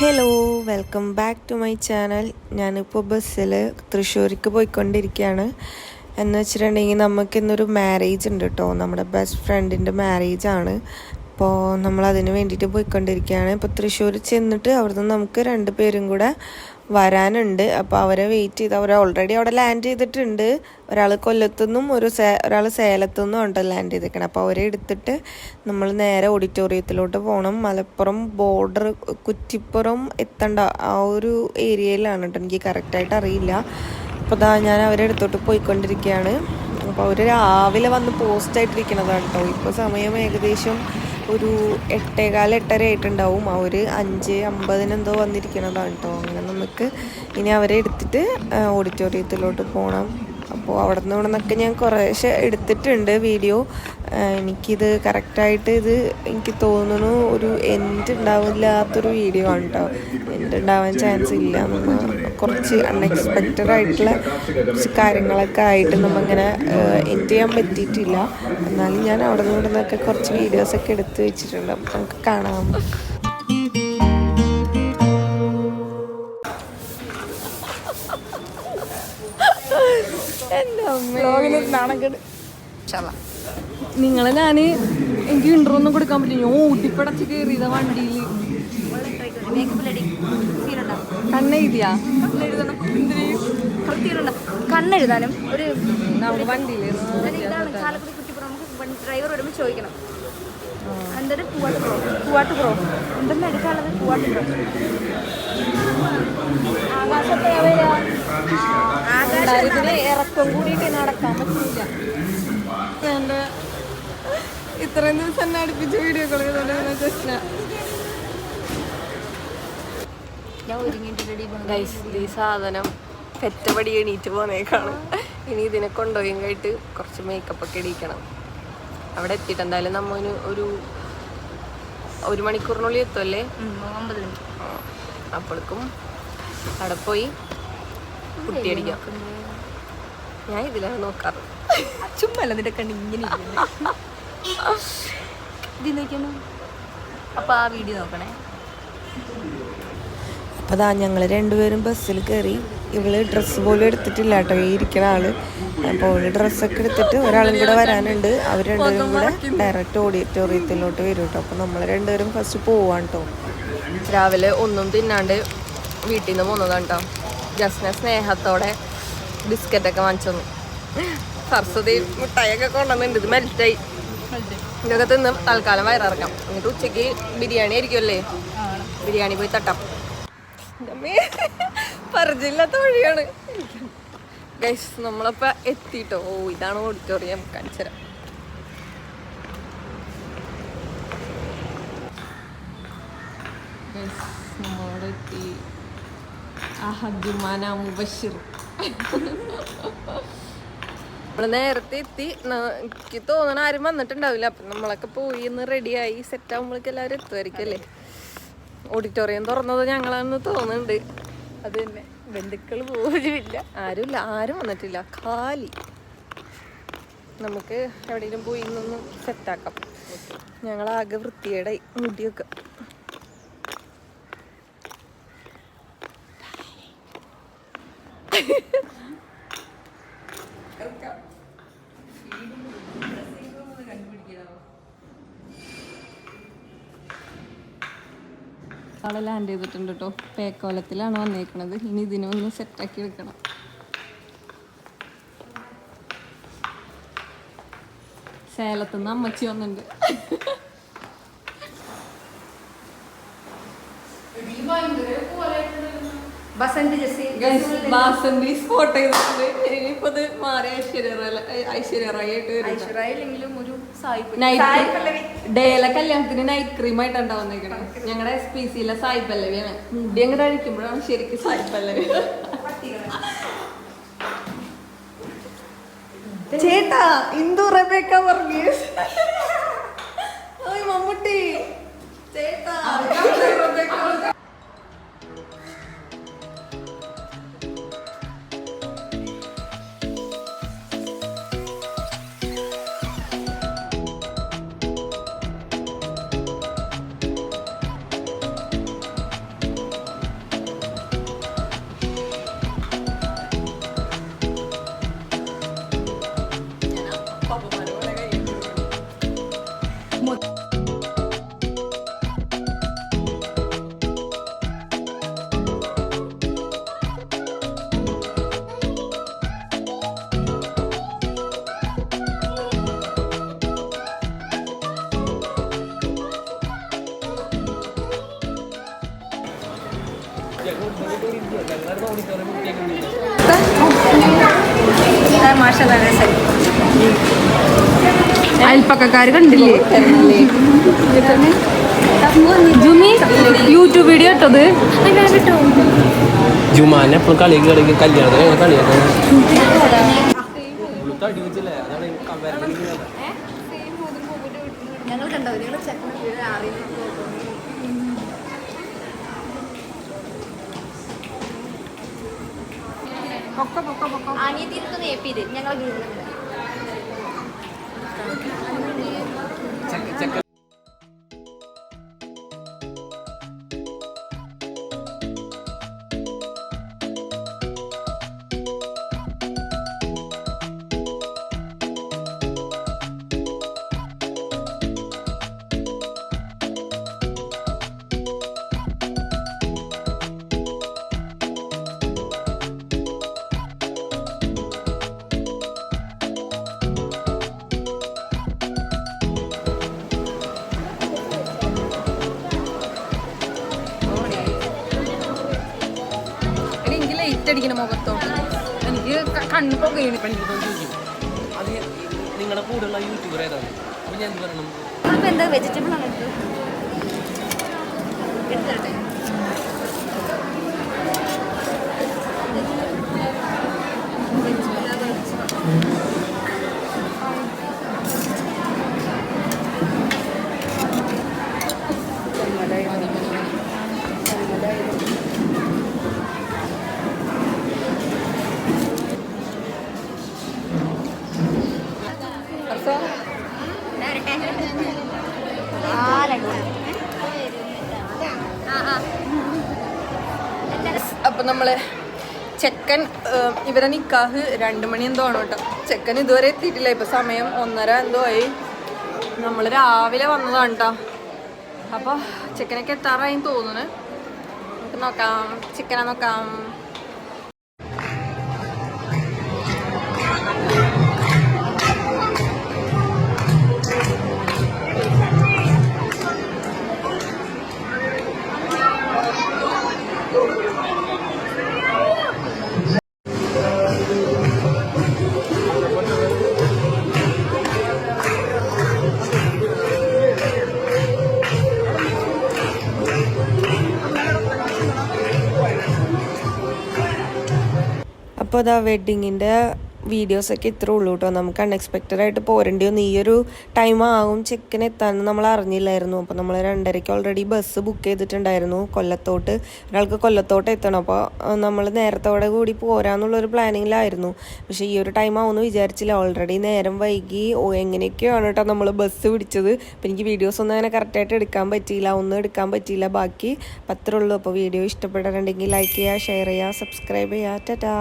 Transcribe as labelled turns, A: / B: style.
A: Hello, welcome back to my channel. ഞാനിപ്പോൾ ബസ്സിൽ തൃശ്ശൂർക്ക് പോയിക്കൊണ്ടിരിക്കുകയാണ്. എന്ന് വെച്ചിട്ടുണ്ടെങ്കിൽ നമുക്കിന്നൊരു മാരേജ് ഉണ്ട് കേട്ടോ. നമ്മുടെ ബെസ്റ്റ് ഫ്രണ്ടിൻ്റെ മാരേജാണ്. അപ്പോൾ നമ്മളതിന് വേണ്ടിയിട്ട് പോയിക്കൊണ്ടിരിക്കുകയാണ്. ഇപ്പോൾ തൃശ്ശൂർ ചെന്നിട്ട് അവിടുന്ന് നമുക്ക് 2 പേരും കൂടെ വരാനുണ്ട്. അപ്പോൾ അവരെ വെയിറ്റ് ചെയ്ത് അവർ ഓൾറെഡി അവിടെ ലാൻഡ് ചെയ്തിട്ടുണ്ട്. ഒരാൾ കൊല്ലത്തുനിന്നും ഒരാൾ സേലത്തുനിന്നും ഉണ്ട് ലാൻഡ് ചെയ്തിരിക്കണം. അപ്പോൾ അവരെ എടുത്തിട്ട് നമ്മൾ നേരെ ഓഡിറ്റോറിയത്തിലോട്ട് പോകണം. മലപ്പുറം ബോർഡർ കുറ്റിപ്പുറം എത്തേണ്ട ആ ഒരു ഏരിയയിലാണ് കേട്ടോ. എനിക്ക് കറക്റ്റായിട്ട് അറിയില്ല. അപ്പോൾ ഞാൻ അവരെ അടുത്തോട്ട് പോയിക്കൊണ്ടിരിക്കുകയാണ്. അപ്പോൾ അവർ രാവിലെ വന്ന് പോസ്റ്റായിട്ടിരിക്കണതാണ് കേട്ടോ. ഇപ്പോൾ സമയം ഏകദേശം ഒരു 8:15, 8:30 ആയിട്ടുണ്ടാവും. അവർ 5:50 എന്തോ വന്നിരിക്കണതാണ് കേട്ടോ. അങ്ങനെ നമുക്ക് ഇനി അവരെ എടുത്തിട്ട് ഓഡിറ്റോറിയത്തിലോട്ട് പോകണം. അപ്പോൾ അവിടെ നിന്നൊക്കെ ഞാൻ കുറേശ്ശെ എടുത്തിട്ടുണ്ട് വീഡിയോ. എനിക്കിത് കറക്റ്റായിട്ട് എനിക്ക് തോന്നുന്നു ഒരു എൻഡ് ഉണ്ടാവില്ലാത്തൊരു വീഡിയോ ആണ് കേട്ടോ. എൻഡ് ഉണ്ടാവാൻ ചാൻസ് ഇല്ല. നമ്മൾ കുറച്ച് അൺഎക്സ്പെക്റ്റഡ് ആയിട്ടുള്ള കുറച്ച് കാര്യങ്ങളൊക്കെ ആയിട്ട് നമ്മളിങ്ങനെ എൻഡ് ചെയ്യാൻ പറ്റിയിട്ടില്ല. എന്നാലും ഞാൻ അവിടെ നിന്നൊക്കെ കുറച്ച് വീഡിയോസൊക്കെ എടുത്ത് വെച്ചിട്ടുണ്ട്. അപ്പം നമുക്ക് കാണാം.
B: നിങ്ങളെ ഞാന് എനിക്ക് ഇൻട്രോ ഒന്നും കൊടുക്കാൻ പറ്റില്ല. ഞാൻ ഊട്ടിപ്പടച്ച് കയറിയതാ വണ്ടിയിൽ. കണ്ണെഴുതിയാ
C: കണ്ണെഴുതാനും ഒരു
B: നമുക്ക് വണ്ടിയിൽ
C: ഡ്രൈവർ വരുമ്പോൾ ചോദിക്കണം. എന്തൊരു പൂവാട്ട് പ്രോ എന്തെല്ലാം എടുക്കാനുള്ളത്? പൂവാട്ട് പ്രോ
B: ആകാശത്തെ ഇറക്കം കൂടിയിട്ട് നടക്കാൻ പറ്റില്ല. എൻ്റെ ഇത്രയും ദിവസം തന്നെ അടുപ്പിച്ച് വീഡിയോ കോൾ ചെയ്തോണ്ട് ഈ സാധനം പെറ്റപടി എണീറ്റ് പോന്നേക്കാണ്. ഇനി ഇതിനെ കൊണ്ടുപോയി കഴിഞ്ഞിട്ട് കുറച്ച് മേക്കപ്പ് ഒക്കെ ഇടിക്കണം. അവിടെ എത്തിയിട്ട് എന്തായാലും നമ്മന് ഒരു മണിക്കൂറിനുള്ളിൽ എത്തുമല്ലേ?
C: 9 മിനിറ്റ്.
B: അപ്പോഴേക്കും അവിടെ പോയി കുട്ടിയടിക്കാം. ഞാൻ ഇതിലാണ് നോക്കാറ്.
C: ചുമ്മല്ല നിന്റെ കണ്ട് ഇങ്ങനെ ഇത് നോക്കിയാണ്. അപ്പൊ ആ വീഡിയോ നോക്കണേ.
A: അപ്പോൾ ഞങ്ങൾ 2 പേരും ബസ്സിൽ കയറി. ഇവള് ഡ്രസ്സ് പോലും എടുത്തിട്ടില്ല കേട്ടോ, ഈ ഇരിക്കുന്ന ആള്. അപ്പോൾ അവള് ഡ്രസ്സൊക്കെ എടുത്തിട്ട് ഒരാളും കൂടെ വരാനുണ്ട്. അവർ 2 പേരും കൂടെ ഡയറക്റ്റ് ഓഡിറ്റോറിയത്തിലോട്ട് വരും കേട്ടോ. അപ്പോൾ നമ്മൾ 2 പേരും ഫസ്റ്റ് പോവാണ് കേട്ടോ.
B: രാവിലെ ഒന്നും തിന്നാണ്ട് വീട്ടിൽ നിന്ന് പോന്നതാണ് കേട്ടോ. ജസ്റ്റിനെ സ്നേഹത്തോടെ ബിസ്ക്കറ്റൊക്കെ വാങ്ങിച്ചു തന്നു. സരസ്വതി മിഠായിയൊക്കെ കൊണ്ടുവന്നിട്ടുണ്ട്. ഇത് മെൽറ്റായി. ഇതൊക്കെ തിന്ന് തൽക്കാലം വയറിറക്കാം. എന്നിട്ട് ഉച്ചയ്ക്ക് ബിരിയാണി ആയിരിക്കുമല്ലേ? ബിരിയാണി പോയി തട്ടാം. പരിചയമില്ലാത്ത വഴിയാണ് ഗൈസ്. നമ്മളപ്പോ എത്തിട്ടോ. ഓ, ഇതാണ് ഓഡിറ്റോറിയം. കാണിച്ചുതരാം. നമ്മളോട് എത്തി. മുബഷിർ നമ്മള് നേരത്തെ എത്തി. എനിക്ക് തോന്നണ ആരും വന്നിട്ടുണ്ടാവില്ല. അപ്പം നമ്മളൊക്കെ പോയി ഒന്ന് റെഡിയായി സെറ്റ് ആകുമ്പോഴേക്ക് എല്ലാവരും എത്തുമായിരിക്കും അല്ലേ? ഓഡിറ്റോറിയം തുറന്നത് ഞങ്ങളാണെന്ന് തോന്നുന്നുണ്ട്.
C: അത് തന്നെ, ബന്ധുക്കൾ പോലുമില്ല,
B: ആരുമില്ല, ആരും വന്നിട്ടില്ല, ഖാലി. നമുക്ക് എവിടെയെങ്കിലും പോയി നിന്ന് സെറ്റാക്കാം. ഞങ്ങളാകെ വൃത്തിയുടെ മുടിയൊക്കെ. ആളെ ലാൻഡ് ചെയ്തിട്ടുണ്ട് കേട്ടോ. പേക്കോലത്തിലാണ് വന്നേക്കണത്. ഇനി ഇതിനൊന്ന് സെറ്റാക്കി എടുക്കണം. സേലത്തുനിന്ന് അമ്മച്ചി വന്നിട്ടുണ്ട്. ബാസന്തി സ്പോട്ട് ചെയ്തിട്ടുണ്ട്. ഇനിയിപ്പോ ഇത് മാറി ഐശ്വര്യറായിട്ട് ഡേയിലെ കല്യാണത്തിന് നൈറ്റ് ക്രീം ആയിട്ടാണ് വന്നേക്കണേ. ഞങ്ങളുടെ SPCയിലെ സായി പല്ലവിയാണ്. മുടി അങ്ങോട്ട് അഴിക്കുമ്പോഴാണ് ശരിക്കും സായി പല്ലവി. ചേട്ടാ ഇന്ദു റബേക്ക വർഗീസ് മമ്മൂട്ടി ചേട്ടാ.
C: അയൽപ്പക്കാര് കണ്ടില്ലേ ജുമി യൂട്യൂബ് വീഡിയോ ഇട്ടത്
D: ജുമാനെ എപ്പോഴും കളിക്ക് കല്യാണത്തിന് കളിയാക്കാൻ
C: ഞങ്ങൾ കണ്ടോ നിങ്ങൾ അനിയത്തിന്ന് നേപ്പിയത് ഞങ്ങൾ
B: എനിക്ക് ലൈറ്റ് അടിക്കണ മുഖത്തോട്ട് എനിക്ക് കണ്ണു പോകുകയാണ്.
D: അത് നിങ്ങളുടെ കൂടെയുള്ള യൂട്യൂബർ ഏതാണ്? അപ്പോൾ ഞാൻ എന്ത് പറയണം?
C: നമ്മളിപ്പോൾ എന്താ വെജിറ്റബിൾ ആണ് എടുത്തരട്ടെ
B: അപ്പം നമ്മൾ ചെക്കൻ ഇവരെ നിക്കാഹ് 2 മണി എന്തോ ആണ് കേട്ടോ. ചെക്കൻ ഇതുവരെ എത്തിയിട്ടില്ല. ഇപ്പം സമയം 1:30 എന്തോ ആയി. നമ്മൾ രാവിലെ വന്നതാണ് കേട്ടോ. അപ്പോൾ ചെക്കനൊക്കെ എത്താറായി തോന്നുന്നു. നമുക്ക് നോക്കാം, ചിക്കനെ നോക്കാം.
A: അപ്പോൾ അതാ വെഡ്ഡിങ്ങിൻ്റെ വീഡിയോസൊക്കെ ഇത്രേ ഉള്ളൂ കേട്ടോ. നമുക്ക് അൺഎക്സ്പെക്റ്റഡ് ആയിട്ട് പോരേണ്ടി വന്നു. ഈ ഒരു ടൈം ആവും ചെക്കൻ എത്താൻ നമ്മൾ അറിഞ്ഞില്ലായിരുന്നു. അപ്പോൾ നമ്മൾ 2:30 ഓൾറെഡി ബസ് ബുക്ക് ചെയ്തിട്ടുണ്ടായിരുന്നു കൊല്ലത്തോട്ട്. ഒരാൾക്ക് കൊല്ലത്തോട്ട് എത്തണം. അപ്പോൾ നമ്മൾ നേരത്തോടെ കൂടി പോരാന്നുള്ളൊരു പ്ലാനിങ്ങിലായിരുന്നു. പക്ഷേ ഈ ഒരു ടൈം ആവുമെന്ന് വിചാരിച്ചില്ല. ഓൾറെഡി നേരം വൈകി. എങ്ങനെയൊക്കെയാണ് കേട്ടോ നമ്മൾ ബസ് പിടിച്ചത്. അപ്പോൾ എനിക്ക് വീഡിയോസ് ഒന്നും അങ്ങനെ കറക്റ്റായിട്ട് എടുക്കാൻ പറ്റിയില്ല. ഒന്നും എടുക്കാൻ പറ്റിയില്ല. ബാക്കി അത്രേ ഉള്ളൂ. അപ്പോൾ വീഡിയോ ഇഷ്ടപ്പെട്ടിട്ടുണ്ടെങ്കിൽ ലൈക്ക് ചെയ്യുക, ഷെയർ ചെയ്യുക, സബ്സ്ക്രൈബ് ചെയ്യുക. ടാറ്റാ.